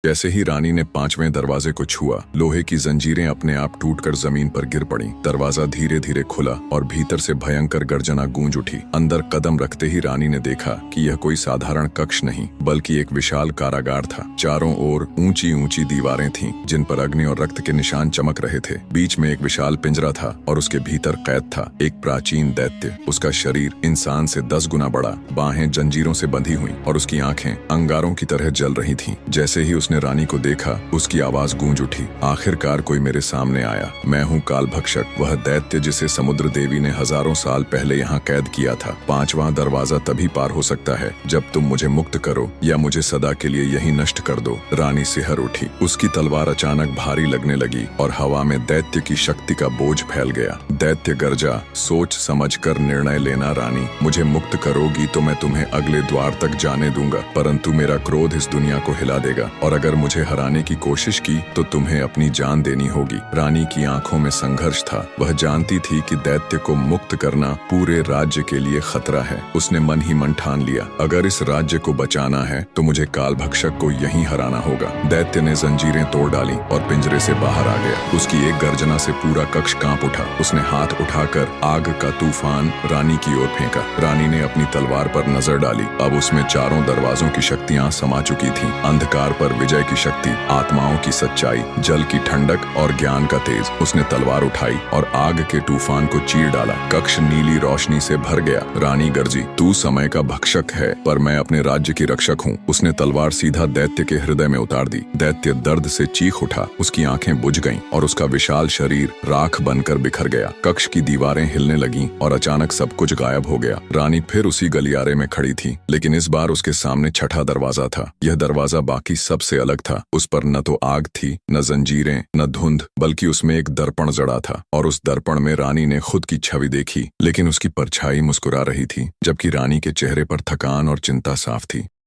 जैसे ही रानी ने 5वें दरवाजे को छुआ, लोहे की जंजीरें अपने आप टूटकर जमीन पर गिर पड़ी। दरवाजा धीरे धीरे खुला और भीतर से भयंकर गर्जना गूंज उठी। अंदर कदम रखते ही रानी ने देखा कि यह कोई साधारण कक्ष नहीं, बल्कि एक विशाल कारागार था। चारों ओर ऊंची ऊंची दीवारें थीं, जिन पर अग्नि और रक्त के निशान चमक रहे थे। बीच में एक विशाल पिंजरा था और उसके भीतर कैद था एक प्राचीन दैत्य। उसका शरीर इंसान से 10 गुना बड़ा, बाहें जंजीरों से बंधी हुई और उसकी आंखें अंगारों की तरह जल रही थीं। जैसे ही उसने रानी को देखा, उसकी आवाज गूंज उठी, आखिरकार कोई मेरे सामने आया। मैं हूँ काल भक्षक, वह दैत्य जिसे समुद्र देवी ने हजारों साल पहले यहाँ कैद किया था। 5वां दरवाजा तभी पार हो सकता है जब तुम मुझे मुक्त करो या मुझे सदा के लिए यही नष्ट कर दो। रानी सिहर उठी, उसकी तलवार अचानक भारी लगने लगी और हवा में दैत्य की शक्ति का बोझ फैल गया। दैत्य गर्जा, सोच समझ कर निर्णय लेना रानी, मुझे मुक्त करोगी तो मैं तुम्हें अगले द्वार तक जाने दूंगा, परंतु मेरा क्रोध इस दुनिया को हिला देगा और अगर मुझे हराने की कोशिश की तो तुम्हें अपनी जान देनी होगी। रानी की आंखों में संघर्ष था। वह जानती थी कि दैत्य को मुक्त करना पूरे राज्य के लिए खतरा है। उसने मन ही मन ठान लिया, अगर इस राज्य को बचाना है तो मुझे काल भक्षक को यहीं हराना होगा। दैत्य ने जंजीरें तोड़ डाली और पिंजरे से बाहर आ गया। उसकी एक गर्जना से पूरा कक्ष कांप उठा। उसने हाथ उठाकर आग का तूफान रानी की ओर फेंका। रानी ने अपनी तलवार पर नजर डाली। अब उसमें चारों दरवाजों की शक्तियां समा चुकी थीं। अंधकार पर विजय की शक्ति, आत्माओं की सच्चाई, जल की ठंडक और ज्ञान का तेज। उसने तलवार उठाई और आग के तूफान को चीर डाला। कक्ष नीली रोशनी से भर गया। रानी गर्जी, तू समय का भक्षक है, पर मैं अपने राज्य की रक्षक हूँ। उसने तलवार सीधा दैत्य के हृदय में उतार दी। दैत्य दर्द से चीख उठा, उसकी आंखें बुझ गईं और उसका विशाल शरीर राख बनकर बिखर गया। कक्ष की दीवारें हिलने लगीं और अचानक सब कुछ गायब हो गया। रानी फिर उसी गलियारे में खड़ी थी, लेकिन इस बार उसके सामने 6ठा दरवाजा था। यह दरवाजा बाकी सबसे अलग था। उस पर न तो आग थी, न जंजीरें, न धुंध, बल्कि उसमें एक दर्पण जड़ा था और उस दर्पण में रानी ने खुद की छवि देखी, लेकिन उसकी परछाई मुस्कुरा रही थी, जबकि रानी के चेहरे पर थकान और चिंता साफ थी।